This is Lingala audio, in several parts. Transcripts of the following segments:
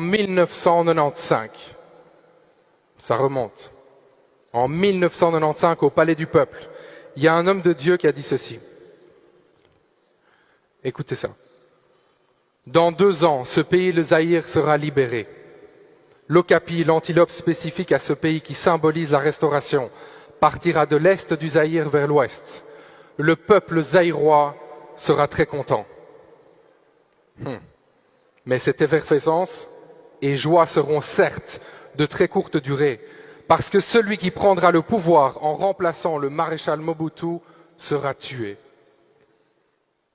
1995. Ça remonte. En 1995, au Palais du Peuple, il y a un homme de Dieu qui a dit ceci. Écoutez ça. Dans 2 ans, ce pays, le Zaïre, sera libéré. L'okapi, l'antilope spécifique à ce pays qui symbolise la restauration, partira de l'est du Zaïre vers l'ouest. Le peuple zaïrois sera très content. Mais cette effervescence et joie seront certes de très courte durée, parce que celui qui prendra le pouvoir en remplaçant le maréchal Mobutu sera tué.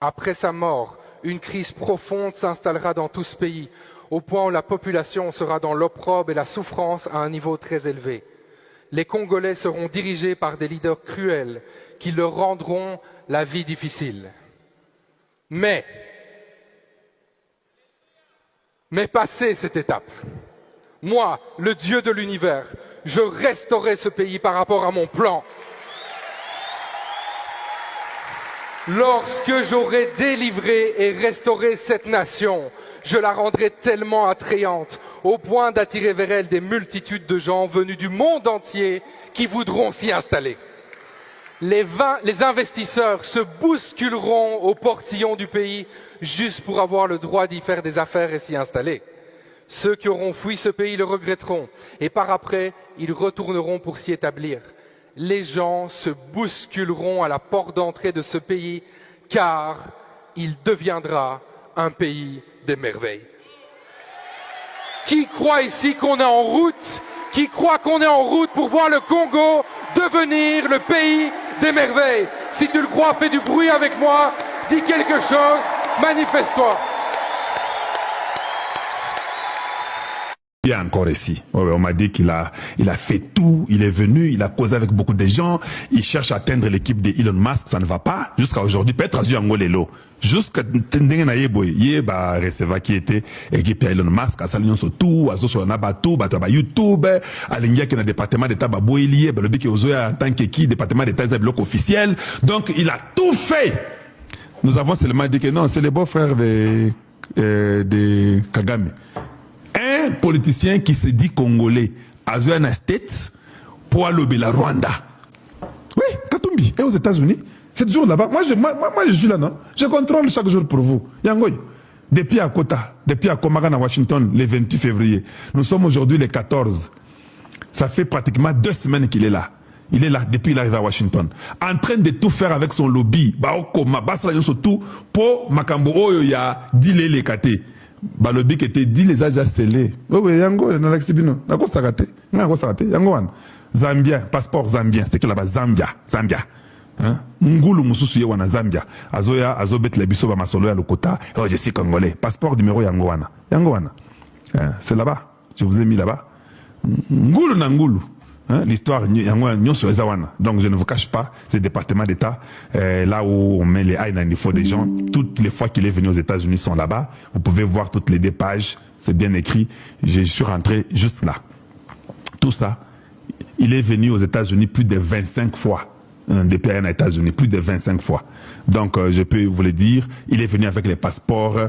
Après sa mort, une crise profonde s'installera dans tout ce pays, au point où la population sera dans l'opprobre et la souffrance à un niveau très élevé. Les Congolais seront dirigés par des leaders cruels qui leur rendront la vie difficile. Mais passé cette étape, moi, le Dieu de l'univers, je restaurerai ce pays par rapport à mon plan. Lorsque j'aurai délivré et restauré cette nation, je la rendrai tellement attrayante, au point d'attirer vers elle des multitudes de gens venus du monde entier qui voudront s'y installer. Les investisseurs se bousculeront au portillon du pays juste pour avoir le droit d'y faire des affaires et s'y installer. Ceux qui auront fui ce pays le regretteront et par après, ils retourneront pour s'y établir. Les gens se bousculeront à la porte d'entrée de ce pays car il deviendra un pays des merveilles. Qui croit ici qu'on est en route? Qui croit qu'on est en route pour voir le Congo devenir le pays des merveilles? Si tu le crois, fais du bruit avec moi, dis quelque chose, manifeste-toi. Il est encore ici. On m'a dit qu'il a fait tout, il est venu, il a causé avec beaucoup de gens, il cherche à atteindre l'équipe de Elon Musk, ça ne va pas. Jusqu'à aujourd'hui, peut-être à Angolelo. Jusqu'à Tendenge Yeba receva qui était équipe Elon Musk, à Salion Sotou, à Sosonabatou, à YouTube, à l'India qui est dans le département d'État Babouélié, le Biki Ozoya en tant qu'équipe, département d'État bloc officiel. Donc il a tout fait. Nous avons seulement dit que non, c'est les beaux-frères de Kagame. Un politicien qui se dit congolais à Zoyana State pour aller la Rwanda. Oui, Katumbi, et aux États-Unis. C'est toujours là-bas. Moi, je suis là, non? Je contrôle chaque jour pour vous. Yangoy. Depuis à Kota, depuis à Komagan à Washington, le 28 février. Nous sommes aujourd'hui le 14. Ça fait pratiquement 2 semaines qu'il est là. Il est là depuis l'arrivée à Washington. En train de tout faire avec son lobby. Baokoma, Basra surtout pour Makambo Oyoya, Dile Lekate. Balobi qui était dit les âges scellés. Oui, yango, na l'axibino. Na ko sagate. Na ko sagate. Yango wan. Zambia, passeport zambien. C'était que là-bas Zambia. Hein? Ngulu mususu ye wana Zambia. Azoya, azobet le biso ba masolo ya lokota. Oh, je suis congolais. Passeport numéro yango wana. Yango wana. C'est là-bas. Je vous ai mis là-bas. Ngulu na ngulu. Hein, l'histoire, donc je ne vous cache pas, c'est le département d'État, là où on met les high il faut des gens. Toutes les fois qu'il est venu aux États-Unis sont là-bas. Vous pouvez voir toutes les 2 pages, c'est bien écrit. Je suis rentré juste là. Tout ça, il est venu aux États-Unis plus de 25 fois. Depuis aux États-Unis, plus de 25 fois. Donc je peux vous le dire, il est venu avec les passeports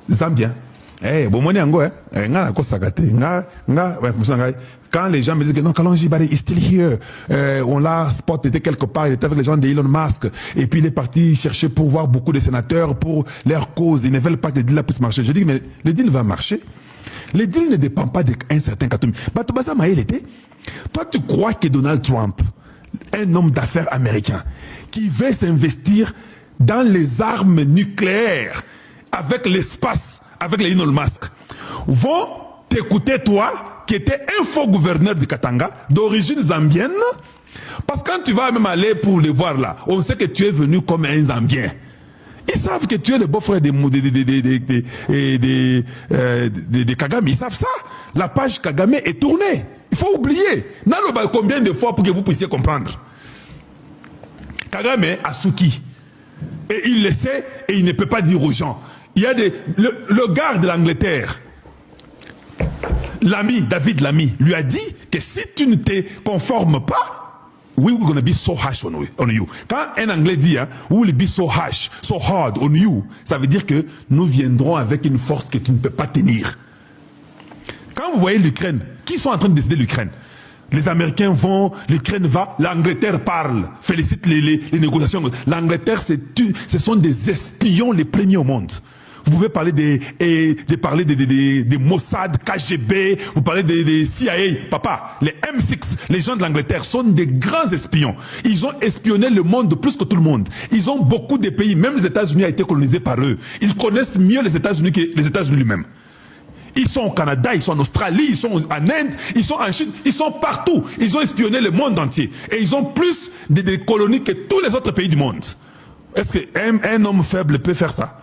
zambiens. Eh, bon, quand les gens me disent que non, Kalonji Barry est still here, on l'a spoté quelque part, il était avec les gens d'Elon Musk, et puis il est parti chercher pour voir beaucoup de sénateurs pour leur cause, ils ne veulent pas que le deal puisse marcher. Je dis, mais le deal va marcher. Le deal ne dépend pas d'un certain Katoumi. Toi, tu crois que Donald Trump, un homme d'affaires américain, qui veut s'investir dans les armes nucléaires, avec l'espace, avec les Elon Musk, vont t'écouter toi, qui était un faux gouverneur du Katanga, d'origine zambienne, parce que quand tu vas même aller pour les voir là, on sait que tu es venu comme un Zambien. Ils savent que tu es le beau-frère de Kagame, ils savent ça. La page Kagame est tournée. Il faut oublier. Combien de fois pour que vous puissiez comprendre? Kagame a Suki. Et il le sait et il ne peut pas dire aux gens. Il y a le garde de l'Angleterre, l'ami, David Lamy, lui a dit que si tu ne te conformes pas, we will gonna be so harsh on you. Quand un Anglais dit, hein, we will be so harsh, so hard on you, ça veut dire que nous viendrons avec une force que tu ne peux pas tenir. Quand vous voyez l'Ukraine, qui sont en train de décider l'Ukraine? Les Américains vont, l'Ukraine va, l'Angleterre parle, félicite les négociations. L'Angleterre, ce sont des espions les premiers au monde. Vous pouvez parler des Mossad, KGB, vous parlez des CIA, papa, les M6, les gens de l'Angleterre sont des grands espions. Ils ont espionné le monde plus que tout le monde. Ils ont beaucoup de pays, même les États-Unis ont été colonisés par eux. Ils connaissent mieux les États-Unis que les États-Unis eux-mêmes. Ils sont au Canada, ils sont en Australie, ils sont en Inde, ils sont en Chine, ils sont partout. Ils ont espionné le monde entier. Et ils ont plus de colonies que tous les autres pays du monde. Est-ce qu'un homme faible peut faire ça?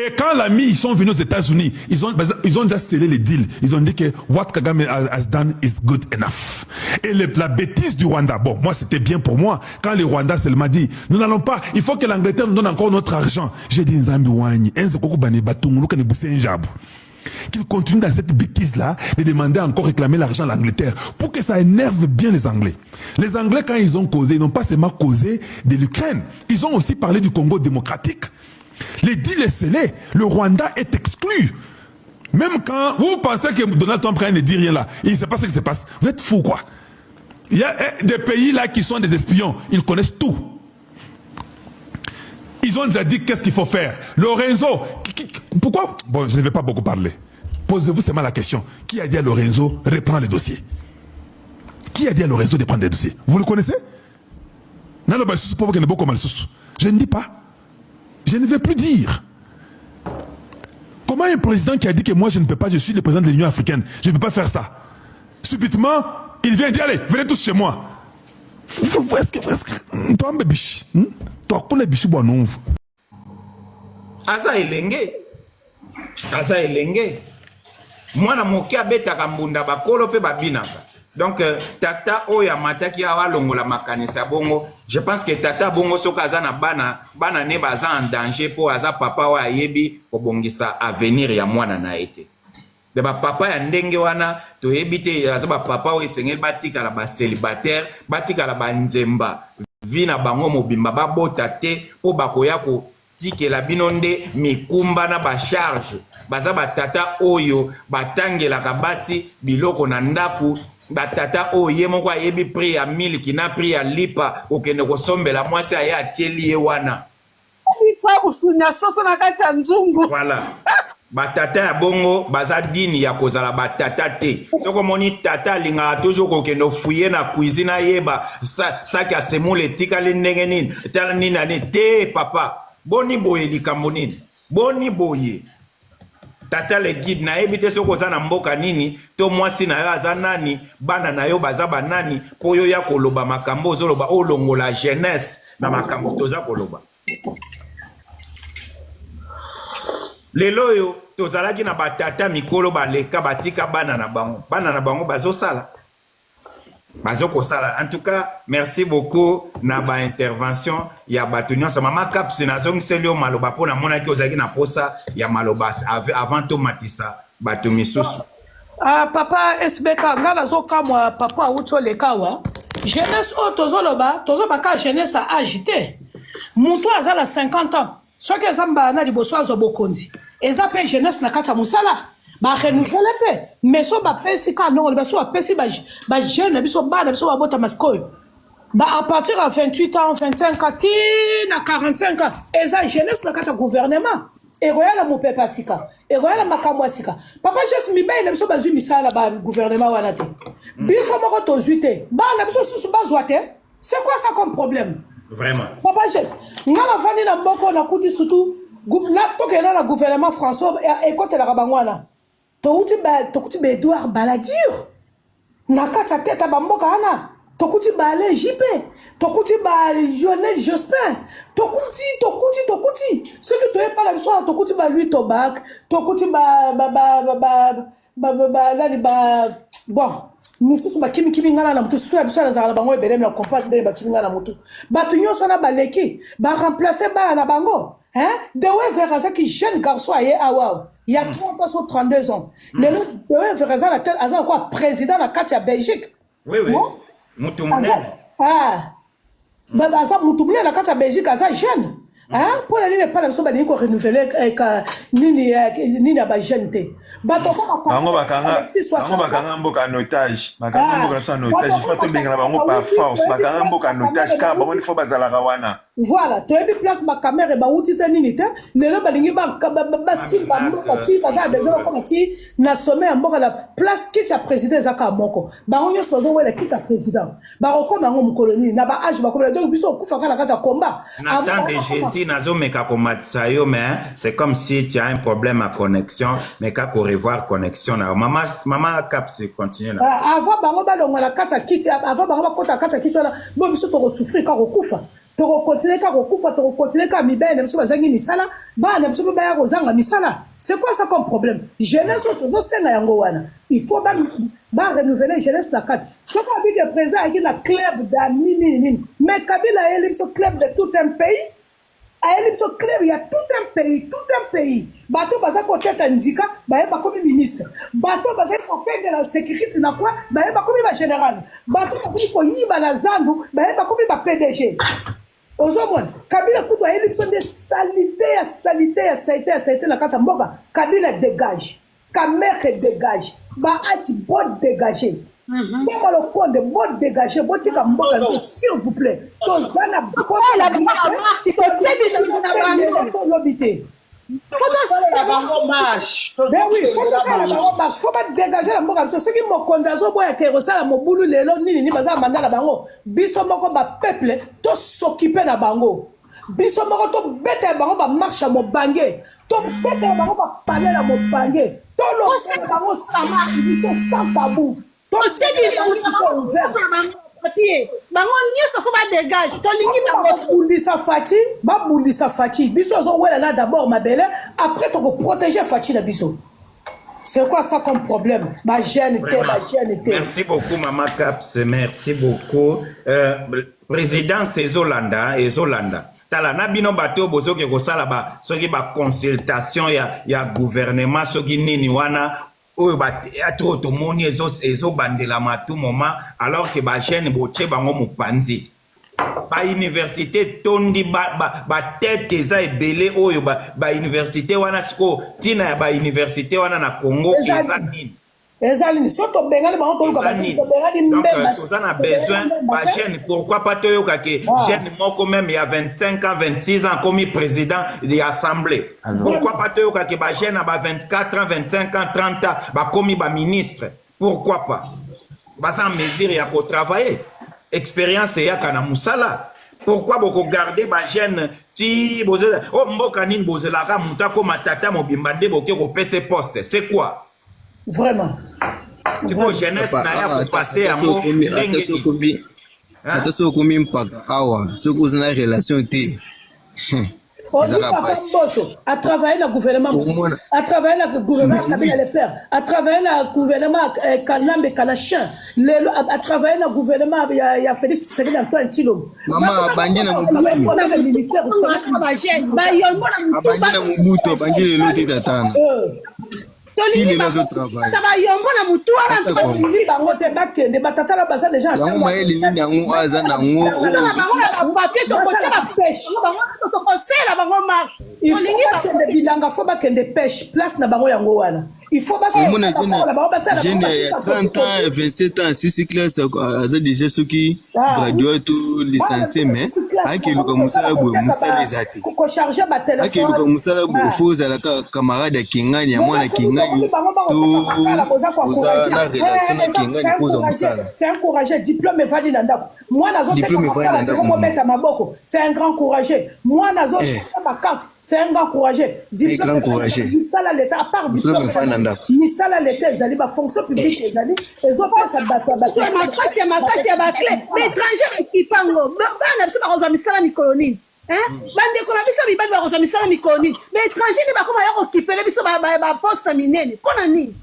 Et quand l'ami, ils sont venus aux États-Unis, ils ont déjà scellé les deals. Ils ont dit que what Kagame has done is good enough. Et la bêtise du Rwanda, bon, moi c'était bien pour moi. Quand le Rwanda seulement dit, nous n'allons pas, il faut que l'Angleterre nous donne encore notre argent. J'ai dit, qu'il continue dans cette bêtise-là de demander encore réclamer l'argent à l'Angleterre pour que ça énerve bien les Anglais. Les Anglais, quand ils ont causé, ils n'ont pas seulement causé de l'Ukraine, ils ont aussi parlé du Congo démocratique. Les deals est scellé, le Rwanda est exclu. Même quand vous pensez que Donald Trump ne dit rien là, il ne sait pas ce qui se passe. Vous êtes fous quoi. Il y a des pays là qui sont des espions, ils connaissent tout. Ils ont déjà dit qu'est-ce qu'il faut faire. Lorenzo, pourquoi? Bon, je ne vais pas beaucoup parler. Posez-vous seulement la question. Qui a dit à Lorenzo, reprends les dossiers? Qui a dit à Lorenzo de prendre les dossiers? Vous le connaissez? Je ne dis pas. Je ne vais plus dire. Comment un président qui a dit que moi je ne peux pas, je suis le président de l'Union africaine, je ne peux pas faire ça. Subitement, il vient dire, allez, venez tous chez moi. Toi, biche. Toi, pour les biches, bon, non. Asa elenge. Asa elenge. Moi, na mokia beta kambunda bakolo pe babinaka. Donc, tata oya mataki awa longola makanisa bongo. Je pense que tata bongo soka aza na bana ne baza en danger pour aza papa wa ayebi kobongisa avenir ya mwana na ete. De ba papa ya ndenge wana to yebite aza ba papa o esengel batika la ba célibataire, batika la ba nzemba. Vina bango mobimba babota te po bakoya ko tikela binonde mikumba na ba charge. Baza ba tata oyo batangela kabasi biloko na ndaku. Batata oye moko ayebi prix ya miliki na prix ya lipa okende kosombela mwasi aye atieli ye wana. Voilà. Batata ya bongo baza dini ya kozala batata te. Soko moni tata linga toujours kokende fouiller na cuisine yeba saki ya semoule tikali ndenge nini tala nini ane te papa. Boni boye likambo nini. Boni boye. Tata le guide na ebite soko za na mboka nini to mwasi na yo aza nani bana na yo baza banani po yo ya koloba makambo zoloba olongola jeunesse na makambo toza koloba. Lelo yo tozalaki na batata mikolo baleka batika bana na bango bazosala. En tout cas, merci beaucoup na ba intervention ya batunyo sa mama Caps na zongi selio maloba pona mona ki ozaki na posa ya maloba avant to matisa batu misusu. Papa SBK ngala zoka mwa papa ucho lekawa jeunesse o tozoloba ka jeunesse a agité mutu azala 50 ans soki ezamba na liboso azobokondi eza pe jeunesse na kata musala ba renouveler pe mais so ba pesi ka non ba so ba pesi ba jeune biso bana biso ba bota maskoyo ba à partir de 28 ans 25 ans na 45 ans eza jeunesse na kata gouvernement et royala mo pepa sika et royala makamwa sika papa just mi bay na biso bazui misala ba gouvernement wana te biso moko to zuite bana biso susu bazwa te c'est quoi ça comme problème vraiment papa just ngala fani na mboko na kuti surtout na tokela na gouvernement François et côté la rabangwana tokuti ba Edouard Balladur nakata teta bamboka ana tokuti ba Alain Juppé tokuti ba Lionel Jospin tokuti ce que tu es pas la soir tokuti ba lui Tobac tokuti ba bon mususu ba kimi ngana na mutu surtout ya biso na zala bango ebele na comprendre ba kimi ngana mutu batu nyonso na baleki ba remplacer ba na bango Dewe Verraza qui jeune garçon aye awa il y a 30 ans ou 32 ans le Dewe Verraza la tête azan quoi président la carte ya Belgique oui mutumune azan mutumune la carte ya Belgique azan jeune Hein? Pour la ligne, pas la somme de renouveler ni ba gente. Bato bango bakanga mboka en otage. Bakanga mboka en otage. Il faut te benga bango par force. Bakanga mboka en otage car bango il faut bazalaka wana. Voilà, tu as vu place ma caméra ba outi nini te. Le balingi ba simba mboka ti baza besoin comme ti na sommet mboka la place qui a président zaka moko. Ba onyo spozo wele qui a président. Ba ko bango mkoloni na ba age ba ko donc biso kufa kala kata combat. Nathan de Jésus nazo meka komatsa yo mais c'est comme si tu as un problème à connexion mais ka ko revoir connexion na maman cap se continue là. Avant bango ba longa la kata kiti avant bango ba kota kata kiti na bo biso to souffrir ka ko kufa. Tu continues à recouvrir, tu continues à mibé, tu vas misala, bah, tu vas pas rozanga misala. C'est quoi ça comme problème? Jeunesse autour c'est na yangowana. Il faut pas renouveler jeunesse la carte. Ce qu'on dit que présent avec la club d'amis, mais Kabila est le club de tout un pays. Il y a tout un pays. Bateau baza côté indica, bah pas comme ministre. Bateau baza côté de la sécurité na quoi, bah pas comme général. Bateau ko yiba na zandu, bah pas comme PDG. Ozomon, Kabila kuto a des salité na kata mboka. Kabila dégage. Kamere dégage. Ba ati bon dégager. Comment le compte de bon dégager, bon tika mboka, s'il vous plaît. Tozana faut pas dégager la mboka. C'est ce qui me condazo boya kerosa la mobulu lelo nini ni baza mandala bango. Biso moko ba peuple to s'occuper na bango. Biso moko to bete bango ba marche mo bangé. To bete bango ba parler la mo bangé. To lo bango sama biso sans tabou. To ouvert. Bango nyonso faut pas dégage to lingi bango bulisa fachi biso zo wela là d'abord ma belle après to protéger fachi na biso. C'est quoi ça comme problème? Ma jeune était. Merci beaucoup maman Caps, merci beaucoup. Président c'est Zolanda. Tala na bino bato bozo ke kosala ba soki ba consultation ya gouvernement soki nini wana oyo ba trop to moni ezo bandela matu moment alors que ba jeune boche bango mupanzi ba université tondi ba tête eza ebele oyo ba université wana siko tina ya ba université wana na Congo eza nini ezali soto bengali bango toluka ba bengali mbemba donc on a besoin ba jeune pourquoi pas toyoka ke jeune moko même il y a 25 ans 26 ans comme président de l'assemblée pourquoi pas toyoka ke ba jeune ba 24 ans 25 ans 30 ans ba komi ba ministre pourquoi pas ba sans mesure ya ko travailler expérience ya kana musala pourquoi boko garder ba jeune ti boze oh mboka nini bozela ka muta ko matata mobimba nde boke ko pese poste c'est quoi vraiment tu vois jeunesse na ya ko passer à mo ata so komi mpaka awa so ko zina relation te à travers le gouvernement Kabila le père à travers le gouvernement Kalambe Kanachin à travers le gouvernement il y a Félix Tshisekedi Antoine Tshilombo mama bandi na Mobutu bandi le loti tatana tolingi bayombo na mutu wana bango te bakende batatala baza déjà yango mayeli nini yango aza nango bango papier tokotia bapeshe bango tokosela bango mark tolingi bakende bilanga fo bakende pêche place na bango yango wana il faut jeune 30 ans 27 ans 6 classes aza déjà soki gradué to licencié mais akeluka mosala boye mosala eza te akeluka mosala boye fo ozalaka camarade ya kingani ya mwana kingani to oza na relation na kingani mpo oza mosala c'est encouragé diplôme evali na ndako mwana azobeta maboko c'est un grand courageux mwana azobeta makarte c'est un grand courageux diplôme misala l'état à part diplôme misala l'état ezali bafonction publique ezali ezopesa bato makasi ya baclé baétranger bakipango bana biso bakozwa misala mikolo nini bandeko na biso mibali bakozwa misala mikolo nini baétranger nde bakoma ya kokipele biso baposte minene mpo na nini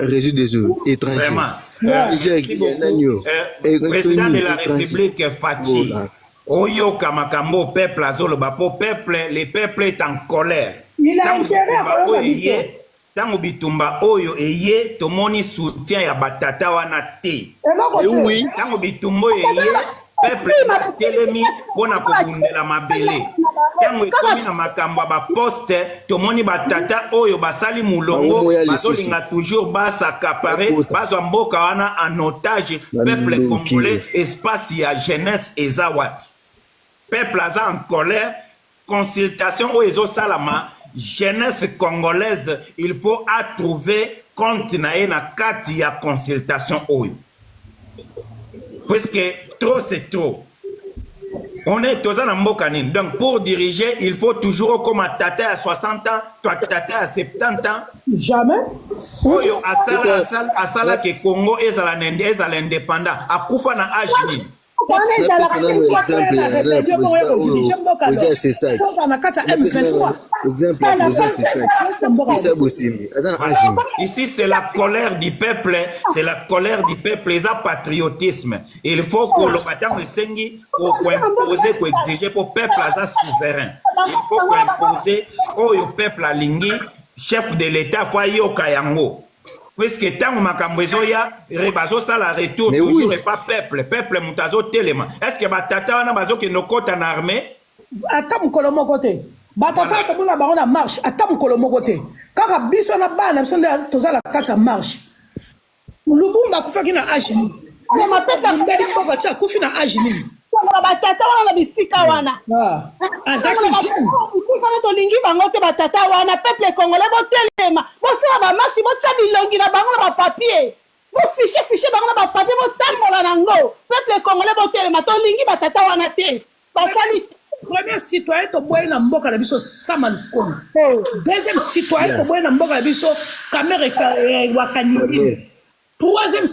réseau des eaux étrangers président de la République Fachi oyoka makambo peuple azoloba po peuple le peuple est en colère il a intérêt à tango bitumba oyo eye tomoni soutien ya batata wana te. Oui. Tango bitumba oyo eye peuple telemi pona kobundela mabele. Tango ekomi na makambo ya baposte tomoni batata oyo basali mulongo bazolinga toujours basacapare bazwa mboka wana en otage peuple congolais espace ya jeunesse eza wapi. Peuple aza en colère, consultation oyo ezosalama jeunesse congolaise, il faut à trouver compte na ye na kati ya consultation oyo. Puisque trop c'est trop. On est tous en mboka nini. Donc pour diriger, il faut toujours comme tata à 60 ans, toi tata à 70 ans. Jamais. Oyo asala ke Congo ezala indépendant. Akufa na âge nini. Ici, c'est la colère du peuple, c'est la colère du peuple, c'est le patriotisme. Il faut que le bâtiment de Sengi, pour imposer, pour exiger pour le peuple souverain. Il faut imposer au peuple à Lingui, chef de l'État, foyer au Kayango. Puisque tant que makambezo ya rebazo ça la retour toujours et pas peuple mutazo telema. Est-ce que batata wana bazo ke nokota na armée atam kolomo côté batata ko mona ba on marche atam kolomo côté kaka biso na bana biso tozala kata marche Lubumba kufaki na agini na mapeta ndeli ko cha kufi na agini batata wana na bisika wana azaki kana tolingi bango te batata wana peuple congolais botelema bosala ba marche botia bilongi na bango na ba papier bo fiche bango na ba papier botambola nango peuple congolais botelema tolingi batata wana te basali premier citoyen to boye na mboka na biso Saman Kono deuxième citoyen to boye na mboka na biso Kamere Wakanidi troisième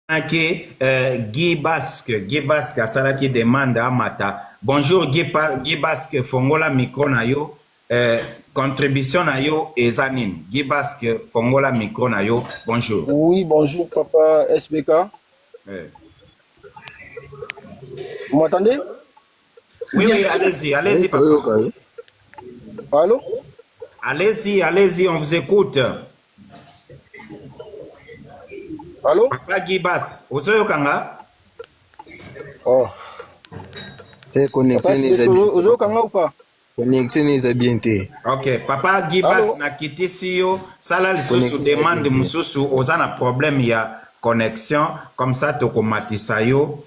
Guy Basque à Sala qui demande à Mata. Bonjour Guy Basque, Fongola micro na yo, contribution na yo Ezanin. Guy Basque, Fongola micro na yo, bonjour. Oui, bonjour papa SBK. Vous m'entendez? Oui, allez-y papa. Okay. Allô? Allez-y, on vous écoute. Allô? Papa Guy Basque, Ozoyo Kanga? Oh. C'est connexion Ozoyo Kanga ou pas? Connexion est bien. Ok, Papa Guy Basque na kiti siyo, sala lisusu demande mususu, ozana problème ya connexion, comme ça tokomatisa yo,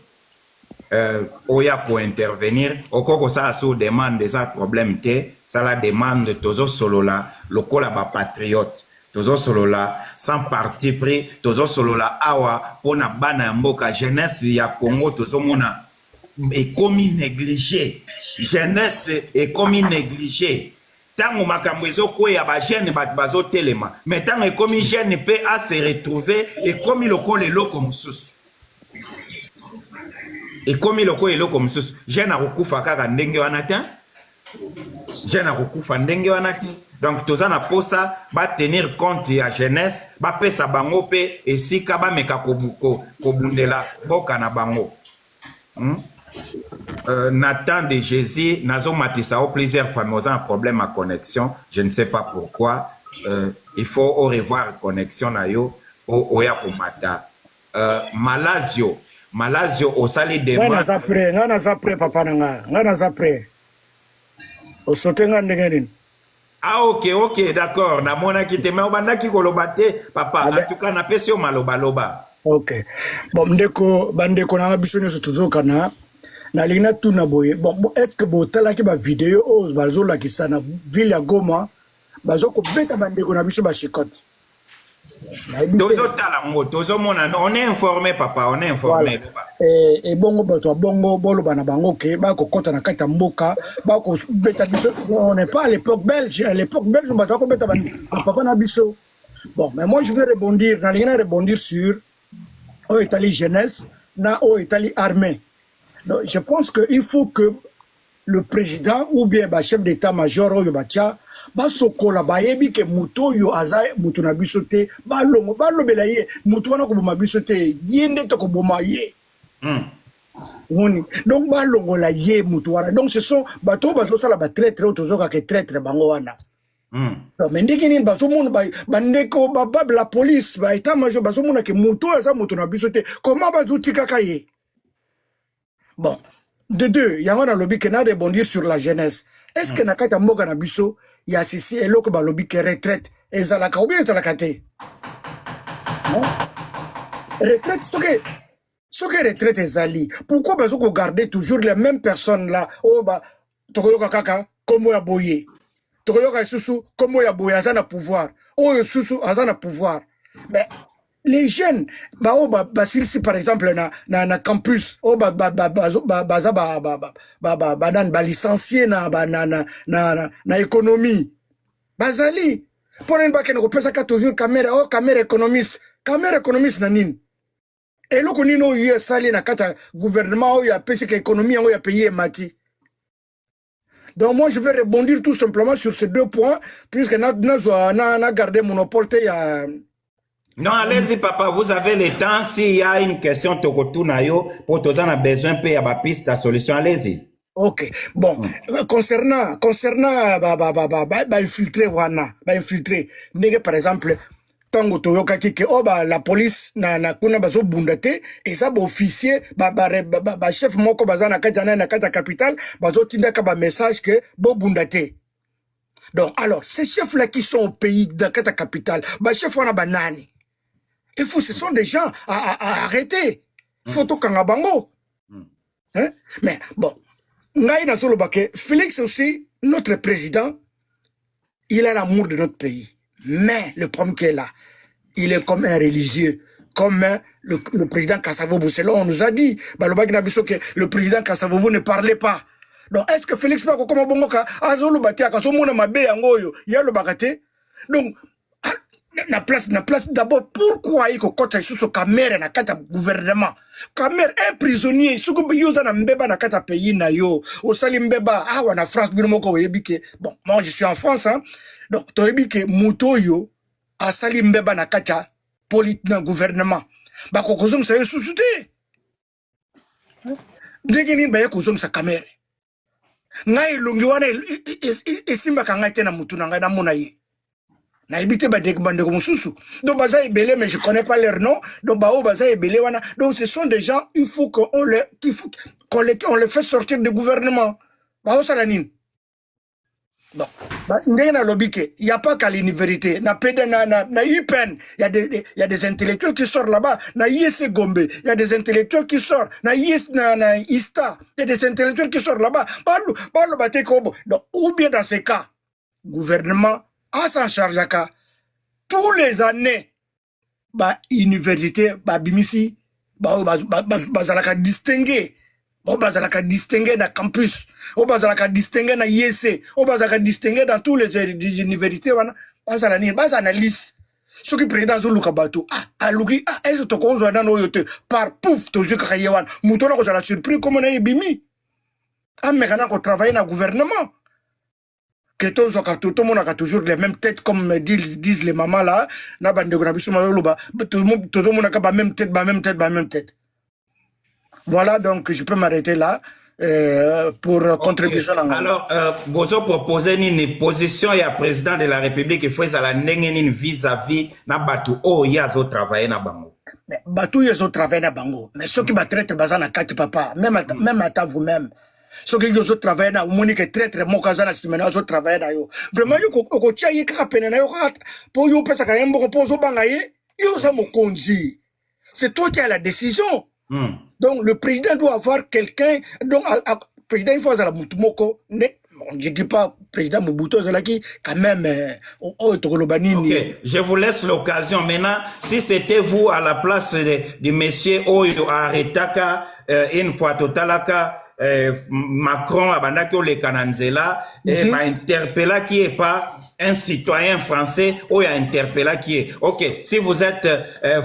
oya pour intervenir, okoko sala sou demande ça problème te, sala demande tozo solola, lokola ba patriote. Tozo solola sans parti pris, tozo solola awa pona bana mboka jeunesse ya Congo tozo mona est comme négligé. Jeunesse est comme négligé. Tango makambo ezoko ya ba jeune bazo telema, mais tango est comme jeune peut à se retrouver et comme lokole eloko mususu. Et comme lokole eloko mususu, jeune akokufa kaka ndenge wana te. Jeune akokufa ndenge wana te. Donc, tous en posa va tenir compte de la jeunesse, va pesa bango pe et si kaba meka kobundela boka na bango. Nathan de Jésus, nazo matisa plusieurs fois nous avons un problème à connexion, je ne sais pas pourquoi. Il faut au revoir connexion na yo oya komata. Malazio au sali de ngana zapre papa ngana zapre. Au sotenga ndengenin. Ah ok, d'accord. Na mona ki te me obanda ki kolobate papa. En tout cas na pesio maloba. Ok. Bon bandeko na biso nyoso tozoka na lina tuna boye. Bon est-ce que botala ki ba vidéo os bazo la kisana ville ya Goma bazo ko beta bandeko na biso ba shikoti. On est informé, papa, on est informé. Voilà. Et bongo bato bongo bolo bana bango ke ba ko kota na kata mboka ba ko beta biso. On n'est pas à l'époque belge. À l'époque belge bato ko beta papa na biso. Bon, mais moi je vais rebondir sur Italie jeunesse na Italie armée. Donc je pense que il faut que le président ou bien le chef d'état-major ou bacha basokola bayebi ke muto yo aza muto na biso te balongo balobela ye muto wana ko boma biso te yende to ko boma ye. Donc balongola ye muto wana. Donc ce sont bato bazo sala ba traître otozoka ke traître bango wana. Donc mais ndenge nini bazo mona ba ndeko ba la police ba état-major bazo mona ke muto aza muto na biso te comment bazo tikaka ye. Bon, de deux, il y a un lobby qui a rebondir sur la jeunesse. Est-ce que Nakata Moga Nabiso, il y a ceci et l'autre lobby qui retraite et Zalaka ou bien Zalakate? Non? Retraite, ce que retraite est Zali. Pourquoi vous gardez toujours les mêmes personnes là? Oh, bah, Tokoyoka Kaka, comme ya Boye. Tokoyoka Susu, comme ya Boye, Azana pouvoir. Oh, Susu, Azana pouvoir. Mais les jeunes, si par exemple na campus, licencié na économie, bazali, pour un bac on peut ça toujours caméra économiste na nin. Et là qu'on y a sali na kata gouvernement il y a payé économie il y a payé mati. Donc moi je vais rebondir tout simplement sur ces deux points puisque na gardé monopole il y a. Non, allez-y, papa, vous avez le temps. S'il y a une question, pour tous on a besoin de payer la piste à solution, allez-y. Ok, bon, concernant infiltré, par exemple, tango toyoka kike la police na kuna bazo bundate et ça officier chef moko bazana na kata capitale bazo tindaka ba message que bo bundate. Donc alors ces chefs là qui sont au pays de kata capitale, chef wana banani. Il faut, ce sont des gens à arrêter. Photo Kangabango. Hein? Mais bon, Félix aussi, notre président, il a l'amour de notre pays. Mais le problème qu'il est là, il est comme un religieux, comme le président Kassavovo. C'est là on nous a dit, que le président Kassavovo ne parlait pas. Donc est-ce que Félix peut comme bongoka azolo batia kasomona mabe yangoyo ya le bagate. Donc na place d'abord pourquoi il kokota sous caméra na kata gouvernement caméra un prisonnier suko yoza na mbeba na kata pays na yo osali mbeba na France bino moko yebike. Bon moi je suis en France hein. Donc to yebike muto yo asali mbeba na kata na gouvernement ba kokozong sa susute ndenge ni ba yakozong sa caméra ngai lungi wana esimba kanga tena mutu na ngai na mona ye. Donc baza ebele mais je connais pas leur nom. Donc baza ebele wana. Donc ce sont des gens il faut qu'on les fait sortir du gouvernement. Salanine. Bon, il n'y a pas qu'à l'université. Na UPenn, il y a des intellectuels qui sortent là-bas. Na ISC Gombe, il y a des intellectuels qui sortent. Na ISTA, il y a des intellectuels qui sortent là-bas. Donc, ou bien dans ces cas, gouvernement à s'en charge tous les années université bimisi bazalaka distingué bazalaka distingué na campus bazalaka distingué na IEC bazalaka distingué dans tous les universités wana analyse ce qui président zoluka bato aluki est-ce to ko zo dans yote par pouf to je kaye wana mutona ko la surprise comme na bimi amekana ko travailler na gouvernement. Que tout le monde a toujours les mêmes têtes, comme disent les mamans là. Tout le monde a la même tête. Voilà, donc je peux m'arrêter là pour contribution. Alors, vous avez proposé une position et à président de la République, il faut que vis-à-vis na batu oh yazo travailler na bango. Mais batu yazo travailler na bango. Mais ceux qui battent bazana kati papa, même à vous-même. Ce que vous travaillez na Monique très mokazana simena zo travailler na yo vraiment yo ko tchaye ka pena na yo pour yo pesa ka yembo ko pozo bangaye yo sa mokonzi c'est toi qui as la décision. Donc le président doit avoir quelqu'un donc le président il faut la mutumoko ne je dis pas président Mobutu Zalaki quand même Tokolobanini. Ok, je vous laisse l'occasion maintenant. Si c'était vous à la place de monsieur Oyo Aretaka, une fois totalaka, Macron abandaki le Kananzela, et m'a interpellé qui est pas un citoyen français ou a interpellé qui est. Ok, si vous êtes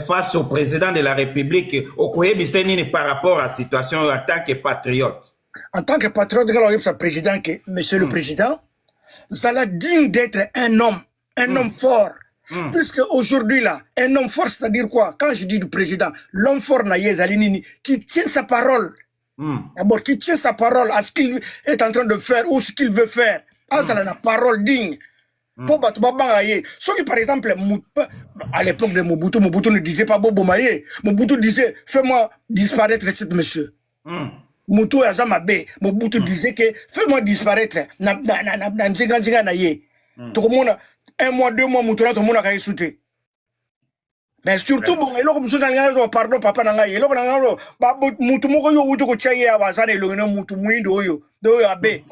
face au président de la République, au Koyebisenini par rapport à la situation en tant que patriote. En tant que patriote, président, monsieur le président, Zala digne d'être un homme fort. Puisque aujourd'hui là, un homme fort, c'est-à-dire quoi? Quand je dis du président, l'homme fort qui tient sa parole. D'abord, qui tient sa parole à ce qu'il est en train de faire ou ce qu'il veut faire. Ah, ça a la parole digne. Pour battre Babangaye. Sauf que par exemple, à l'époque de Mobutu, Mobutu ne disait pas Bobo Maye. Mobutu disait, fais-moi disparaître cet monsieur. Mobutu Azamabe. Mobutu disait que, fais-moi disparaître. Na nzinga na ye. Tout le monde, 1 mois, 2 mois, Mobutu, tout le monde a sauté. Mais surtout, bon, eloko musu na ngalo pardon papa na ngai eloko na ngalo ba mutu moko yo utu ko chaye ya wazana eloko na mutu mwindo oyo do abe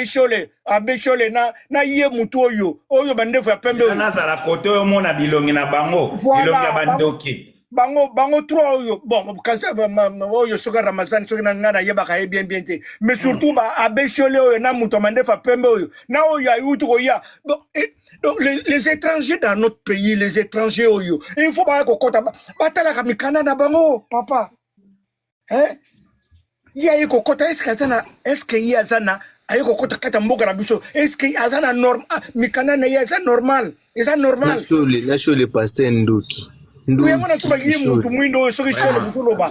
shole na ye mutu oyo bandefu ya pembe na za la kote yo mona bilongi na bango bilongi ya bandoki bango trois oyo bon kasi oyo soka Ramazan soka na ngana ye baka ye bien te mais surtout ba abe shole oyo na mutu bandefu ya pembe oyo na oyo ya utu ko ya donc les étrangers dans notre pays, les étrangers, il faut pas que papa. Hein? Il y a est-ce qu'il y a zana est-ce qu'il y a zana normal mikana na ya normal est ça normal la show le pasteur Ndoki.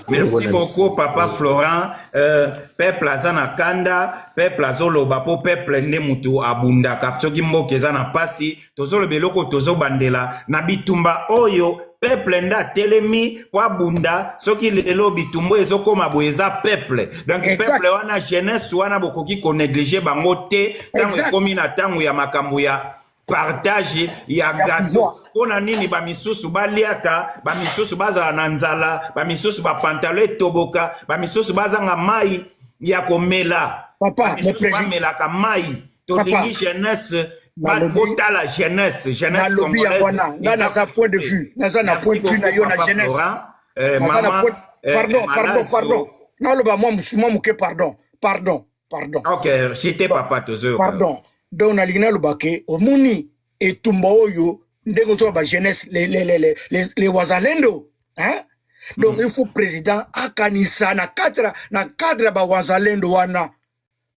Merci beaucoup, Papa Florent. Peuple Azana Kanda, peuple Azoloba, peuple Nemutu Abunda, Kapchoki Mboke Zana Pasi, Tozolo Beloko Tozo Bandela, Nabitumba Oyo, peuple Nda Telemi, Wabunda, Soki Lelo Bitumbo, Ezoko Maboeza, peuple. Donc, peuple Wana jeunesse, Wana Bokoki qu'on néglige Bangote, Tangu Komina Tangu ya Makambuya. Partage ya gato ona nini ba misusu baliaka ba misusu baza na nzala ba misusu ba pantalon toboka ba misusu baza nga mai ya komela papa le président ka mai to dingi jeunesse ba la jeunesse congolaise na sa point de vue na sa na point de vue na yo na jeunesse maman pardon non le ba moi muke pardon OK j'étais papa tozo pardon. Donc, na ligna lubake, omuni et tumba oyo, ndeko to ba jeunesse, les wazalendo, hein? Donc, il faut président akanisa na cadre ba wazalendo wana.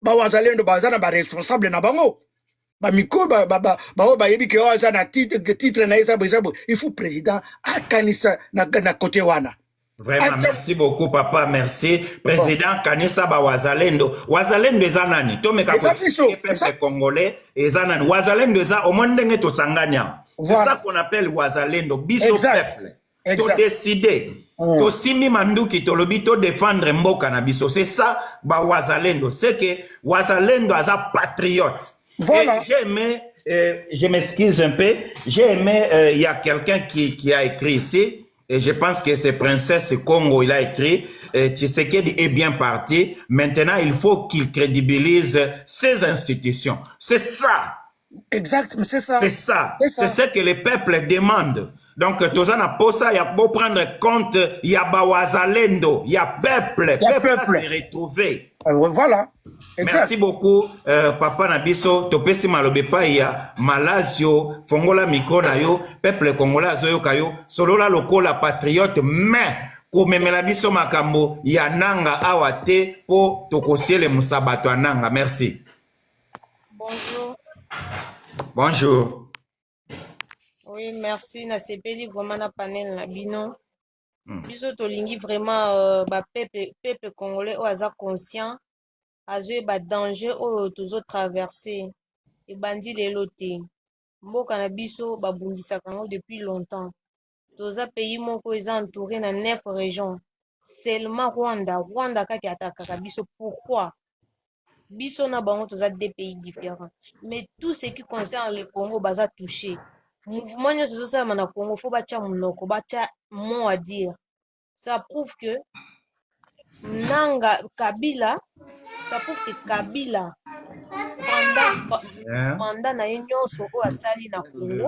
Ba wazalendo ba zana ba responsable na bango. Ba miko ba yebi ke wazana titre na isa bo. Il faut président akanisa na côté wana. Vraiment, merci beaucoup, papa, merci. Président Kanisa ba Wazalendo. Wazalendo eza nani? Tome ka peuple congolais eza nani? Wazalendo eza au monde ngé to sanganya. C'est ça qu'on appelle Wazalendo, biso peuple. To décider. To simi manduki to lobi to défendre mboka na biso. C'est ça ba Wazalendo. C'est que Wazalendo aza patriote. Voilà. J'ai aimé, je m'excuse un peu, j'ai aimé, il y a quelqu'un qui a écrit ici. Et je pense que c'est Princesse Congo, il a écrit, Tshisekedi est bien parti. Maintenant, il faut qu'il crédibilise ses institutions. C'est ça. Exact, mais c'est ça. C'est ça. C'est ce que le peuple demande. Donc, Tozana Posa, il y a beau prendre compte, il y a Bawazalendo, il y a peuple. Peuple à se retrouver. Voilà. Exact. Merci beaucoup, Papa Nabiso. Topesi malobe pa ya Malasio, Fongola micro na yo, peuple congolais azoyo kayo, solola lokola patriote, mais komemela biso makambo ya nanga awate po tokosiele musabato ananga. Merci. Bonjour. Bonjour. Oui, merci. Na sepeli vraiment na panel na bino. Biso tolingi vraiment peuple congolais o aza conscient azwe ba danger o tozo traverser e bandi lelo te mboka na biso babundisaka ngo depuis longtemps toza pays moko eza entouré na 9 régions seulement Rwanda kaki atakaka biso pourquoi biso na bango toza 2 pays différents mais tout ce qui concerne le Congo baza touché mouvement nyonso ezosalama na Congo faut batia monoko batia mot à dire ça prouve que Nanga Kabila ça prouve que Kabila mandat na ye nyonso oyo asali na Congo